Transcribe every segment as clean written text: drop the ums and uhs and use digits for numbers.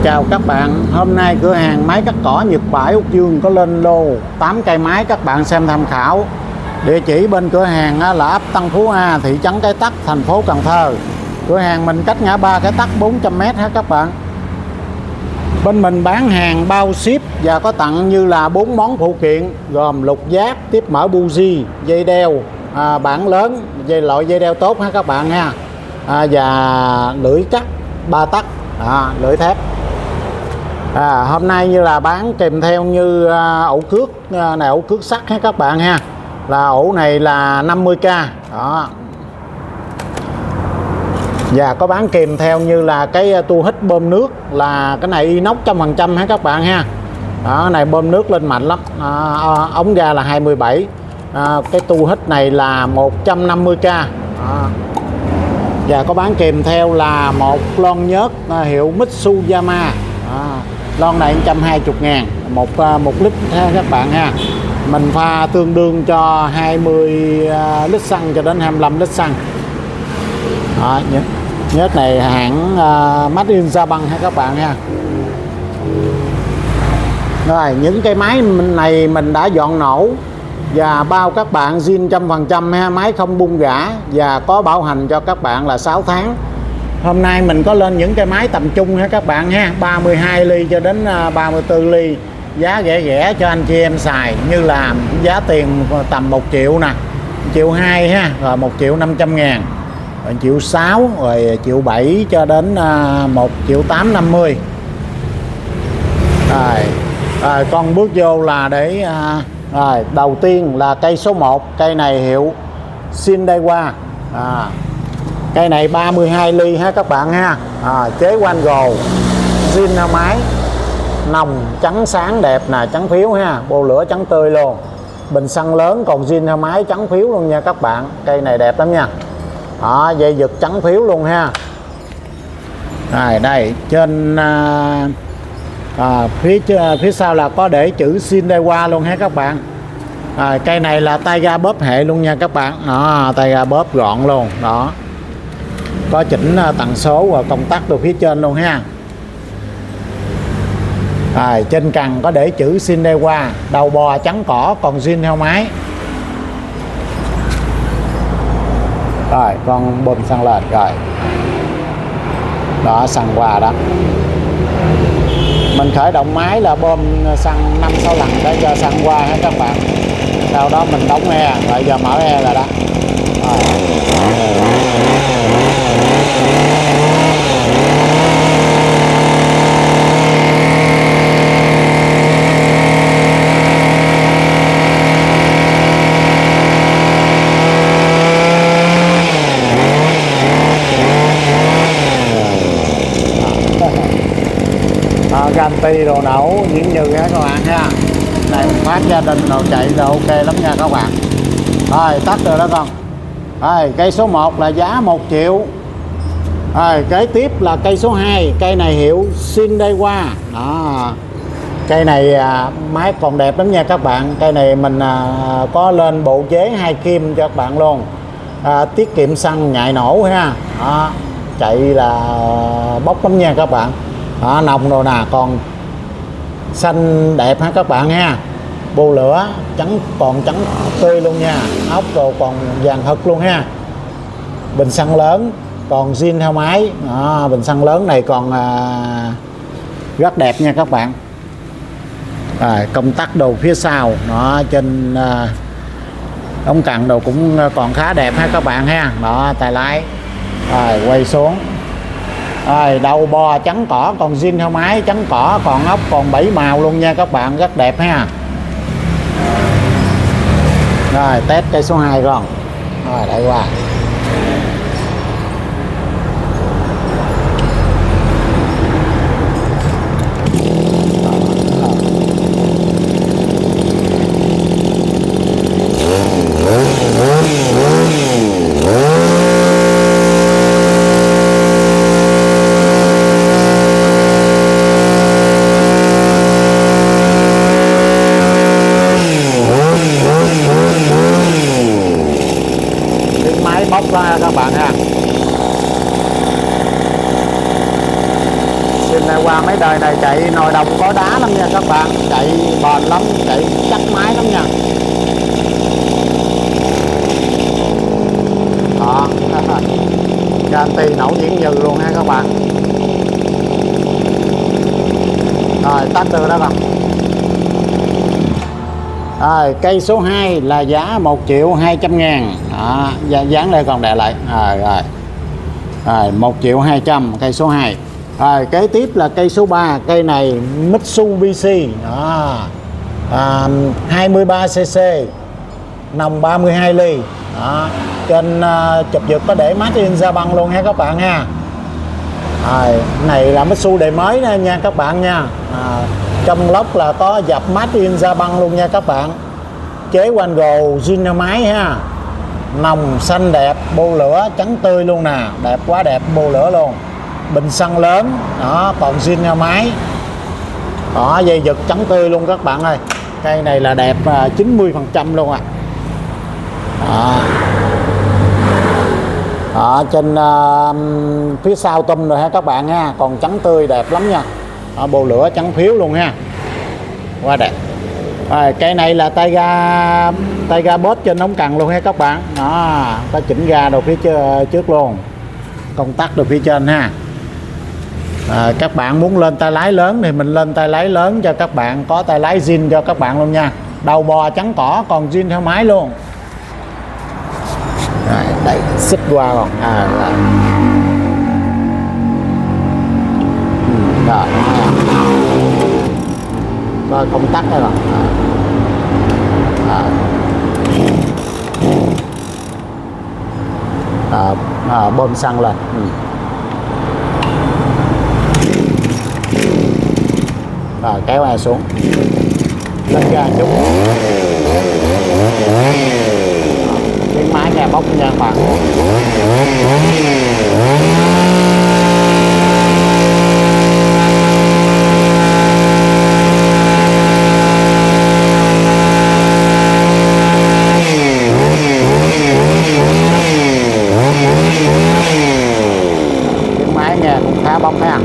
Chào các bạn, hôm nay cửa hàng máy cắt cỏ Nhật Bãi Úc Dương có lên lô 8 cây máy các bạn xem tham khảo. Địa chỉ bên cửa hàng là ấp Tân Phú A, thị trấn Cái Tắc, thành phố Cần Thơ. Cửa hàng mình cách ngã ba Cái Tắc 400m ha các bạn. Bên mình bán hàng bao ship và có tặng như là 4 món phụ kiện gồm lục giác, tiếp mở buji, dây đeo, bản lớn, loại dây đeo tốt ha các bạn ha. Và lưỡi cắt 3 tấc, lưỡi thép. Hôm nay như là bán kèm theo như ổ cước này, ổ cước sắt ha các bạn ha, là ổ này là 50k đó. Và có bán kèm theo như là cái tua hít bơm nước, là cái này inox 100% ha các bạn ha. Đó, này bơm nước lên mạnh lắm. Ống ga là 27, cái tua hít này là 150k đó. Và có bán kèm theo là một lon nhớt hiệu Mitsuyama. Lon này 120.000 một lít ha các bạn ha. Mình pha tương đương cho 20 lít xăng cho đến 25 lít xăng. Nhớt này hãng Made in Japan ha các bạn ha. Rồi, những cái máy này mình đã dọn nổ và bao các bạn zin 100% ha, máy không bung gã và có bảo hành cho các bạn là 6 tháng. Hôm nay mình có lên những cái máy tầm trung ha các bạn ha, 32 ly cho đến 34 ly, giá rẻ rẻ cho anh chị em xài, như là giá tiền tầm 1 triệu nè, 1,2 triệu ha, rồi 1.500.000, rồi 1,6 triệu, rồi 1,7 triệu cho đến 1.850 triệu. Rồi con bước vô là để rồi đầu tiên là cây số 1, cây này hiệu Shindewa. Cây này 32 ly ha các bạn ha. Chế Wango, zin máy, nòng trắng sáng đẹp nè, trắng phiếu ha, bô lửa trắng tươi luôn, bình xăng lớn còn zin máy trắng phiếu luôn nha các bạn. Cây này đẹp lắm nha. Dây giật trắng phiếu luôn ha. Rồi đây trên phía sau là có để chữ Shindewa luôn ha các bạn. Cây này là tay ga bóp hệ luôn nha các bạn. Tay ga bóp gọn luôn đó, có chỉnh tần số và công tắc từ phía trên luôn ha. Trên cần có để chữ Shindewa, đầu bò trắng cỏ còn zin theo máy. Rồi con bơm xăng lên rồi đó, xăng qua đó. Mình khởi động máy là bơm xăng 5-6 lần để cho xăng qua ha các bạn. Sau đó mình đóng e, rồi giờ mở e là đó. Ganti đồ nổ diễn như ha các bạn ha. Này phát gia đình đồ chạy là ok lắm nha các bạn. Rồi tắt rồi đó con. Rồi cây số 1 là giá 1 triệu. Rồi kế tiếp là cây số 2, cây này hiệu Shindewa đó. Cây này máy còn đẹp lắm nha các bạn. Cây này mình có lên bộ chế 2 kim cho các bạn luôn. Tiết kiệm xăng ngại nổ ha đó. Chạy là bốc lắm nha các bạn. Nòng đồ nè, còn xanh đẹp ha các bạn ha. Bô lửa trắng, còn trắng tươi luôn nha, ốc đồ còn vàng hực luôn ha. Bình xăng lớn còn zin theo máy. Bình xăng lớn này còn rất đẹp nha các bạn. Công tắc đồ phía sau nó trên ống cặn đồ cũng còn khá đẹp ha các bạn ha. Đó, tay lái quay xuống. Đầu bò trắng cỏ còn zin theo máy, trắng cỏ còn ốc còn 7 màu luôn nha các bạn, rất đẹp ha. Rồi test cây số 2 con. Rồi đây qua. zin này qua mấy đời này chạy nồi đồng có đá lắm nha các bạn, chạy bền lắm, chạy chắc máy lắm nha. Đó Garanti nổ diễn như luôn ha các bạn. Rồi tắt từ đó con. Rồi cây số 2 là giá 1.200.000. Đó, dán đây còn đè lại. Rồi 1.200.000 cây số 2. Rồi kế tiếp là cây số 3, cây này Mitsubishi. Đó. 23cc, nòng 32 ly. Đó. Trên chụp giật có để Made in Japan luôn ha các bạn ha. Này là Mitsu đời mới nha các bạn nha. Trong lốc là có dập Made in Japan luôn nha các bạn. Chế quanh gồ zin máy ha. Nòng xanh đẹp, bô lửa trắng tươi luôn nè, đẹp quá đẹp, bô lửa luôn. Bình xăng lớn, đó còn zin máy. Đó dây giật trắng tươi luôn các bạn ơi. Cây này là đẹp 90% luôn ạ. Trên phía sau tum rồi ha các bạn ha, còn trắng tươi đẹp lắm nha. Bô lửa trắng phiếu luôn ha, quá đẹp. Cây này là tay ga bót trên ống cần luôn ha các bạn. Đó, có chỉnh ga đầu phía trước luôn, công tắc được phía trên ha. Các bạn muốn lên tay lái lớn thì mình lên tay lái lớn cho các bạn, có tay lái zin cho các bạn luôn nha. Đầu bò trắng cỏ còn zin theo máy luôn. Đây xích qua còn rồi công tắc đây rồi bơm xăng lên. Rồi kéo ai xuống, lên ga chút, tiếng máy nghe bốc nha các bạn. Tiếng máy nghe cũng khá bốc ha.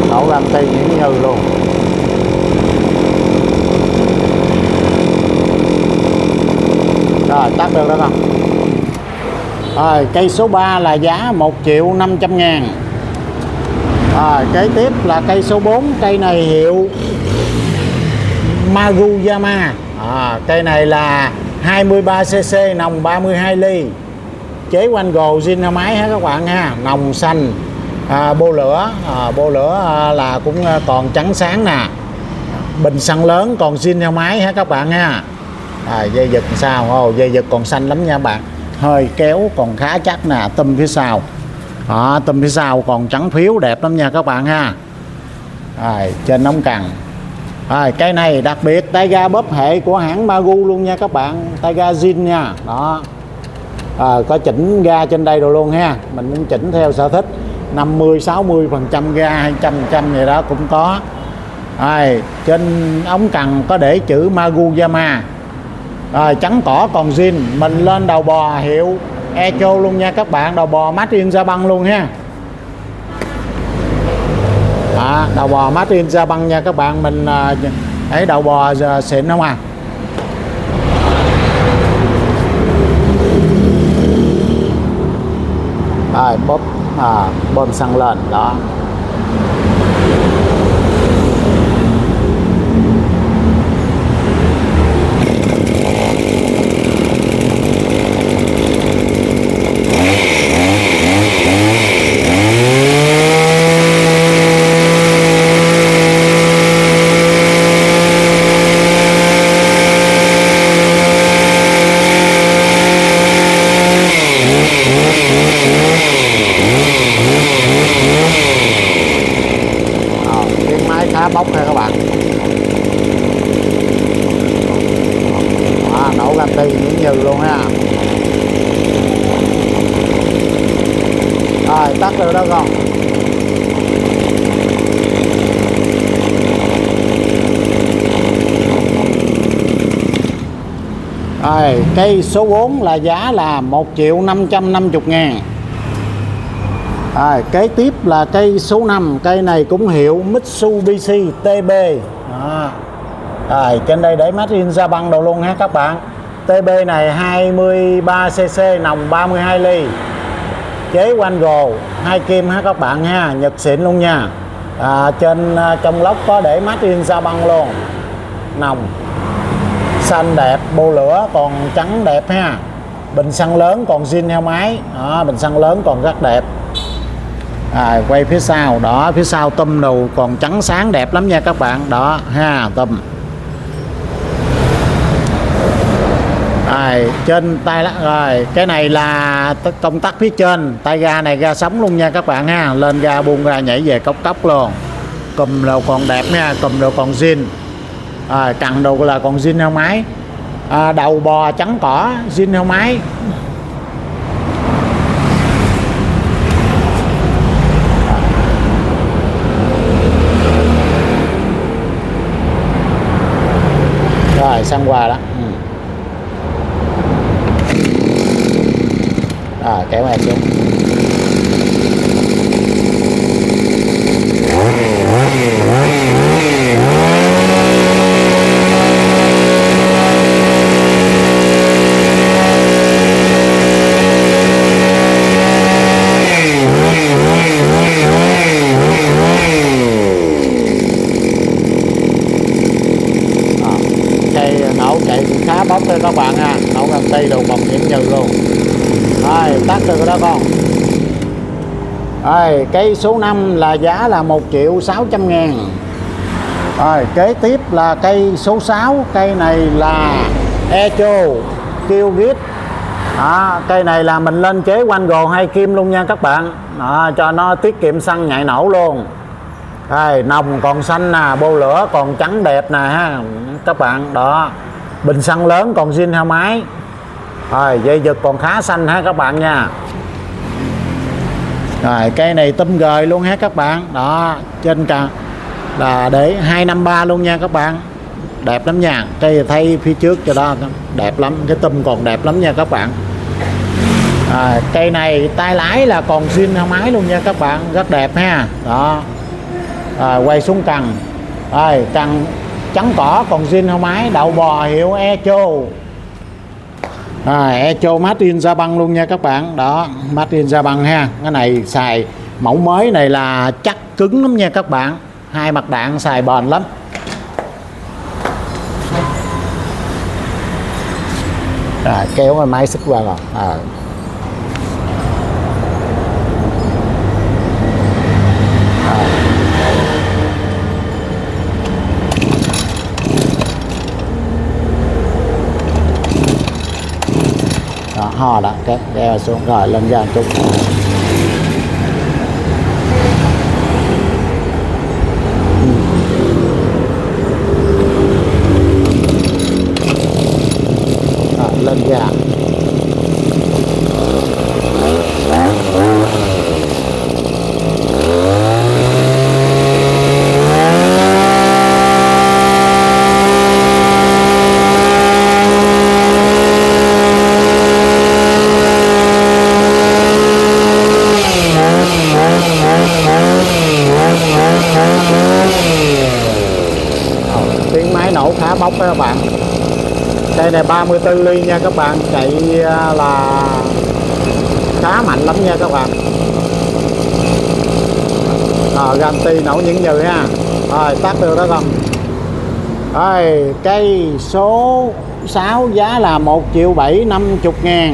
Nổ Garanti những như luôn. Rồi tắt được đó con. Rồi cây số 3 là giá 1.500.000. Rồi kế tiếp là cây số 4, cây này hiệu Maguyama. Cây này là 23cc, nòng 32 ly, chế quanh gồ zin máy ha các bạn ha. Nòng xanh, bô lửa là cũng còn trắng sáng nè, bình xăng lớn còn zin theo máy ha các bạn ha. Dây giật sao? Dây giật còn xanh lắm nha bạn, hơi kéo còn khá chắc nè. Tum phía sau, tum phía sau còn trắng phiếu đẹp lắm nha các bạn ha. Trên ống cần. Cái này đặc biệt tay ga bóp hệ của hãng Magu luôn nha các bạn, tay ga zin nha. Đó, có chỉnh ga trên đây rồi luôn ha, mình muốn chỉnh theo sở thích, 50-60% ga, 200% gì đó cũng có. Trên ống cần có để chữ Maguyama. Trắng cỏ còn zin, mình lên đầu bò hiệu Echo luôn nha các bạn, đầu bò Made in Japan luôn ha. Đầu bò Made in Japan nha các bạn, mình thấy đầu bò xịn không à. Bóp bơm xăng lên đó. Bốc ha các bạn. Nổ Garanti những như luôn ha. Rồi tắt được đó con. Cây số 4 là giá là 1.550.000. Kế tiếp là cây số 5, cây này cũng hiệu Mitsubishi TB. Trên đây để made in Japan đồ luôn ha các bạn. TB này 23cc, nòng 32 ly, chế quanh gồ 2 kim ha các bạn ha, Nhật xịn luôn nha. Trong lốc có để made in Japan luôn, nòng xanh đẹp, bô lửa còn trắng đẹp ha. Bình xăng lớn còn zin heo máy, bình xăng lớn còn rất đẹp. Quay phía sau đó, phía sau tum đầu còn trắng sáng đẹp lắm nha các bạn đó ha, tum. Trên tay rồi, cái này là công tắc phía trên, tay ga này ga sống luôn nha các bạn ha, lên ga buông ra nhảy về cốc cốc luôn. Cùm đầu còn đẹp nha, cùm đầu còn zin, cằn đầu là còn zin heo máy, đầu bò trắng cỏ zin heo máy. Rồi xăng qua đó. Kéo em xuống. Cây nổ chạy khá bốc thôi các bạn ha, nổ gần tay đồ bọc nhẫn nhừ luôn. Tắt được đó con. Cây số 5 là giá là 1.600.000. Kế tiếp là cây số 6, cây này là Echo Killgit. Cây này là mình lên chế quanh gồ 2 kim luôn nha các bạn, cho nó tiết kiệm xăng nhạy nổ luôn. Nòng còn xanh nè, bô lửa còn trắng đẹp nè ha các bạn đó, bình xăng lớn còn zin heo máy. Dây giật còn khá xanh ha các bạn nha. Cây này tôm gời luôn ha các bạn đó, trên cả là để 253 luôn nha các bạn, đẹp lắm nha. Cây thay phía trước cho đó đẹp lắm, cái tôm còn đẹp lắm nha các bạn. Cây này tay lái là còn zin heo máy luôn nha các bạn, rất đẹp ha đó. Quay xuống cằn, cằn trắng cỏ còn zin heo máy, đậu bò hiệu Echo. Echo made in Japan luôn nha các bạn đó, made in Japan ha. Cái này xài mẫu mới này là chắc cứng lắm nha các bạn, 2 mặt đạn xài bền lắm. Kéo cái máy xích qua rồi. Ho đó, kéo xuống rồi lên ra một chút. Lên ra. Tiếng máy nổ khá bốc đó các bạn. Cây này 34 ly nha các bạn, chạy là khá mạnh lắm nha các bạn. Ganti nổ những nhừ ha. Tắt được đó con. Cây số 6 giá là 1.750.000.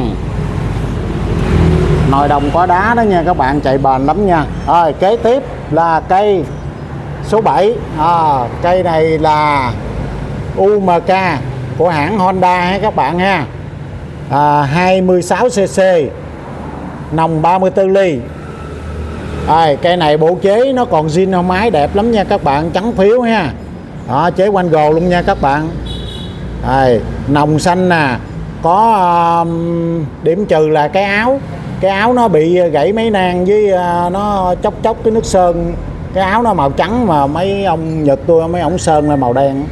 Nồi đồng có đá đó nha các bạn, chạy bền lắm nha. Kế tiếp là cây số 7. Cây này là UMK của hãng Honda ha các bạn ha. 26cc, nòng 34 ly. Cây này bộ chế nó còn zin heo máy đẹp lắm nha các bạn, trắng phiếu ha. Chế quanh gồ luôn nha các bạn. Nòng xanh nè, có điểm trừ là cái áo nó bị gãy mấy nang với nó chóc cái nước sơn. Cái áo nó màu trắng mà mấy ông Nhật tôi mấy ổng sơn là màu đen.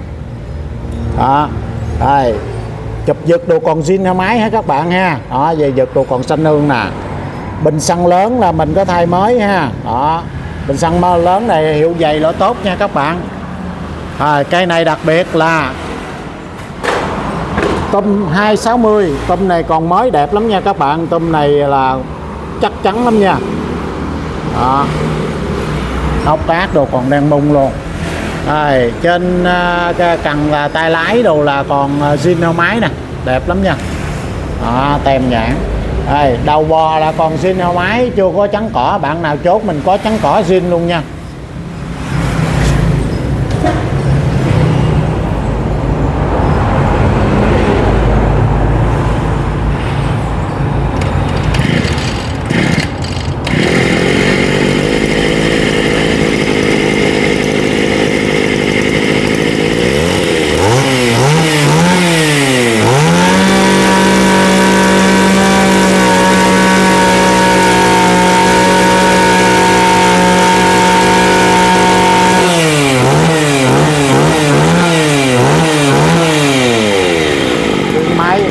Chụp giật đồ còn zin heo máy ha các bạn ha. Về giật đồ còn xanh hương nè. Bình xăng lớn là mình có thay mới ha. Đó, bình xăng lớn này hiệu dày lỗ tốt nha các bạn. Cây này đặc biệt là tôm 260, tôm này còn mới đẹp lắm nha các bạn. Tôm này là chắc chắn lắm nha. Đó, ốc ác đồ còn đang bung luôn. Trên cần là tay lái đồ là còn zin heo máy nè, đẹp lắm nha. Đó, tem nhãn. Đầu bò là còn zin heo máy, chưa có trắng cỏ. Bạn nào chốt mình có trắng cỏ zin luôn nha.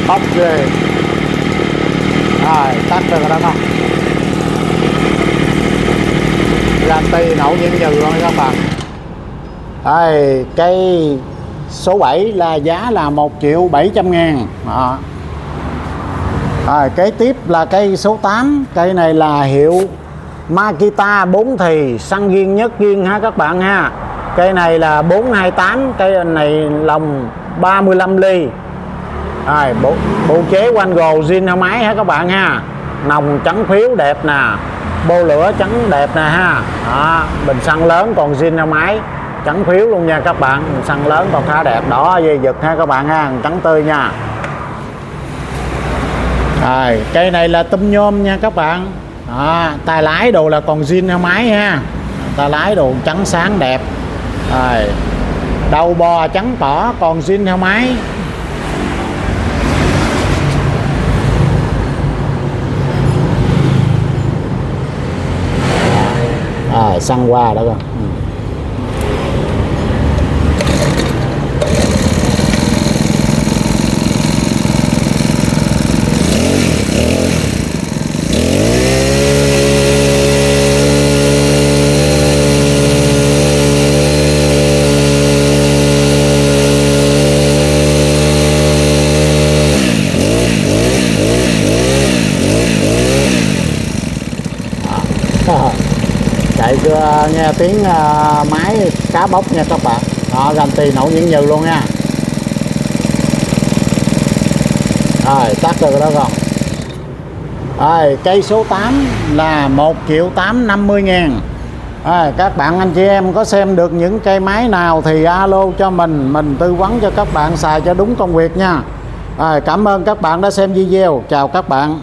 Bóc ghê. Rồi tắt được rồi đó không? Garanti nổ những dừ luôn các bạn. Cây số 7 là giá là 1.700.000. Kế tiếp là cây số 8. Cây này là hiệu Makita 4 thì xăng riêng nhất riêng ha các bạn ha. Cây này là 428. Cây này lòng 35 ly. Bộ chế quanh gồ zin heo máy ha các bạn ha. Nòng trắng phiếu đẹp nè, bô lửa trắng đẹp nè ha. Đó, bình xăng lớn còn zin heo máy trắng phiếu luôn nha các bạn. Bình xăng lớn còn khá đẹp, đỏ dây giật ha các bạn ha, trắng tươi nha. Cây này là tôm nhôm nha các bạn. Tay lái đồ là còn zin heo máy ha, tay lái đồ trắng sáng đẹp. Đầu bò trắng tỏ còn zin heo máy. Xăng qua đó con. Chạy nghe tiếng máy cá bốc nha các bạn. Đó, garanti nổ những nhừ luôn nha. Tắt được đó con. Cây số 8 là 1.850.000. Các bạn anh chị em có xem được những cây máy nào thì alo cho mình tư vấn cho các bạn xài cho đúng công việc nha. Cảm ơn các bạn đã xem video. Chào các bạn.